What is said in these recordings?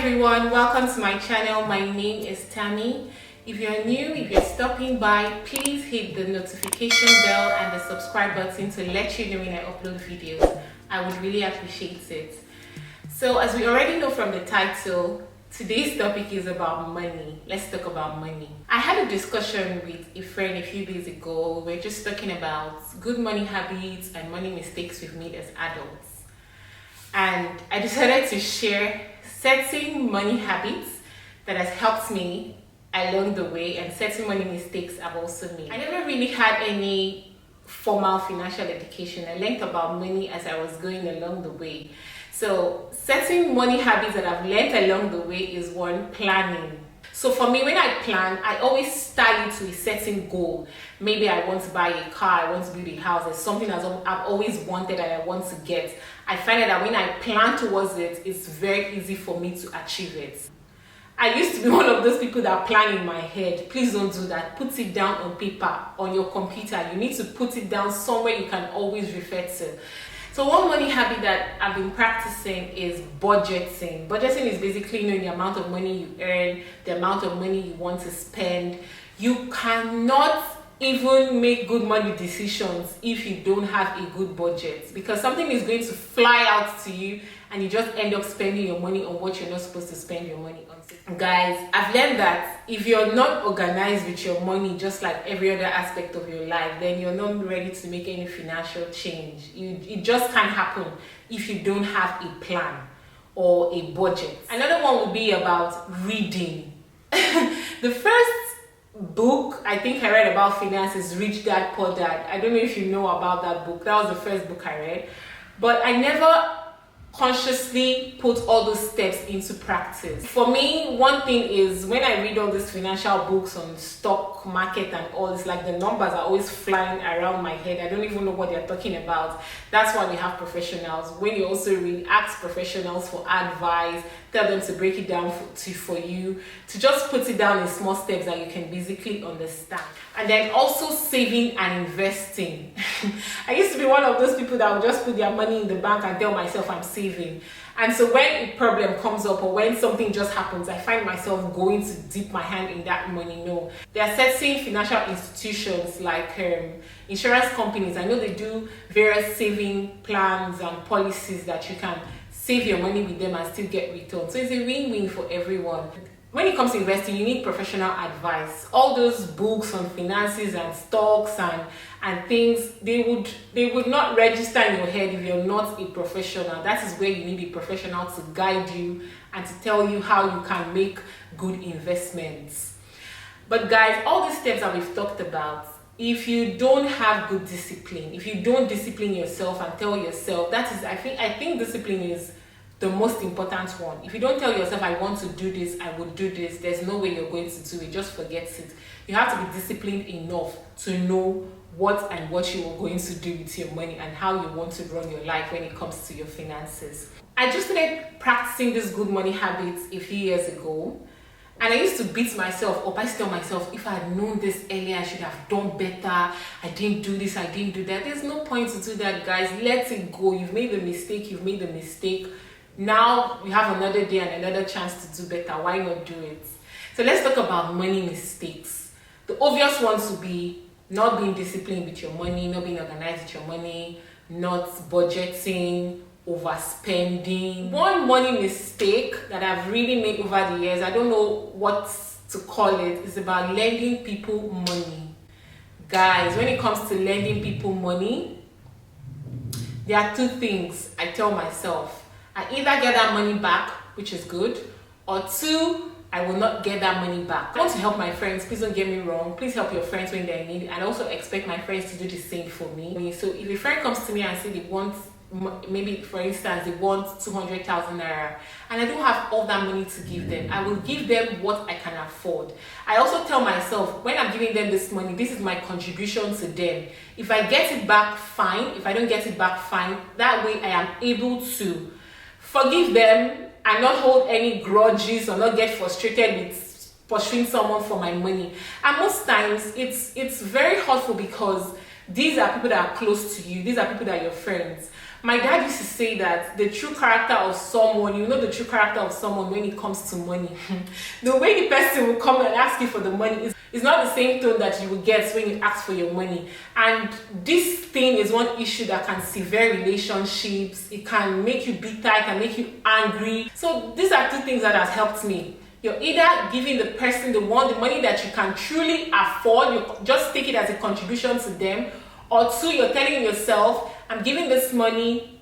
everyone, welcome to my channel. My name is Taahme. If you're new, if you're stopping by, please hit the notification bell and the subscribe button to let you know when I upload videos. I would really appreciate it. So as we already know from the title, today's topic is about money. Let's talk about money. I had a discussion with a friend a few days ago. We're just talking about good money habits and money mistakes we've made as adults. And I decided to share certain money habits that has helped me along the way and certain money mistakes I've also made. I never really had any formal financial education. I learned about money as I was going along the way. So certain money habits that I've learned along the way is one, planning. So for me, when I plan, I always start it to a certain goal. Maybe I want to buy a car, I want to build a house. There's something that I've always wanted that I want to get. I find that when I plan towards it, it's very easy for me to achieve it. I used to be one of those people that plan in my head. Please don't do that. Put it down on paper, on your computer. You need to put it down somewhere you can always refer to. So one money habit that I've been practicing is budgeting. Budgeting is basically knowing the amount of money you earn, the amount of money you want to spend. You cannot even make good money decisions if you don't have a good budget, because something is going to fly out to you and you just end up spending your money on what you're not supposed to spend your money on. Guys, I've learned that if you're not organized with your money, just like every other aspect of your life, then you're not ready to make any financial change. It just can't happen if you don't have a plan or a budget. Another one would be about reading. The first book I think I read about finance is Rich Dad Poor Dad. I don't know if you know about that book. That was the first book I read, but I never consciously put all those steps into practice. For me, one thing is when I read all these financial books on stock market and all, it's like the numbers are always flying around my head. I don't even know what they're talking about. That's why we have professionals. When you also read, ask professionals for advice, tell them to break it down for you, to just put it down in small steps that you can basically understand. And then also saving and investing. I used to be one of those people that would just put their money in the bank and tell myself I'm saving. And so when a problem comes up or when something just happens, I find myself going to dip my hand in that money. No. There are certain financial institutions like insurance companies. I know they do various saving plans and policies that you can save your money with them and still get return. So it's a win-win for everyone. When it comes to investing, you need professional advice. All those books on finances and stocks and things, they would not register in your head if you're not a professional. That is where you need a professional to guide you and to tell you how you can make good investments. But guys, all these steps that we've talked about, if you don't have good discipline, if you don't discipline yourself and tell yourself, that is, I think discipline is the most important one. If you don't tell yourself, I want to do this, I will do this, there's no way you're going to do it. Just forget it. You have to be disciplined enough to know what you are going to do with your money and how you want to run your life when it comes to your finances. I just started practicing these good money habits a few years ago. And I used to beat myself up. I used to tell myself, if I had known this earlier, I should have done better. I didn't do this, I didn't do that. There's no point to do that, guys. Let it go. You've made a mistake, you've made a mistake. Now we have another day and another chance to do better. Why not do it? So let's talk about money mistakes. The obvious ones would be not being disciplined with your money, not being organized with your money, not budgeting, overspending. One money mistake that I've really made over the years, I don't know what to call it, is about lending people money. Guys, when it comes to lending people money, there are two things I tell myself. I either get that money back, which is good, or two, I will not get that money back. I want to help my friends. Please don't get me wrong. Please help your friends when they're in need, and also expect my friends to do the same for me. So if a friend comes to me and says they want, maybe for instance, they want 200,000 naira, and I don't have all that money to give them, I will give them what I can afford. I also tell myself, when I'm giving them this money, this is my contribution to them. If I get it back, fine. If I don't get it back, fine. That way I am able to forgive them and not hold any grudges or not get frustrated with pursuing someone for my money. And most times it's very hurtful because these are people that are close to you. These are people that are your friends. My dad used to say that the true character of someone, you know the true character of someone when it comes to money. The way the person will come and ask you for the money is not the same tone that you will get when you ask for your money. And this thing is one issue that can sever relationships. It can make you bitter, it can make you angry. So these are two things that has helped me. You're either giving the person the money that you can truly afford, you just take it as a contribution to them, or two, you're telling yourself, I'm giving this money,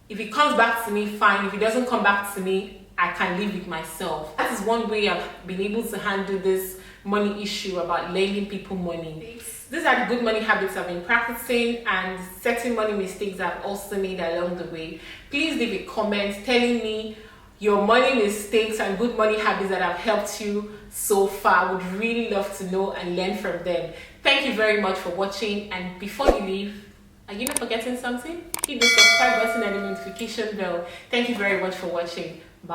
if it comes back to me, fine. If it doesn't come back to me, I can live with myself. That is one way I've been able to handle this money issue about lending people money. These are the good money habits I've been practicing and certain money mistakes I've also made along the way. Please leave a comment telling me your money mistakes and good money habits that have helped you so far. I would really love to know and learn from them. Thank you very much for watching, and before you leave, are you not forgetting something? Hit the subscribe button and the notification bell. Thank you very much for watching.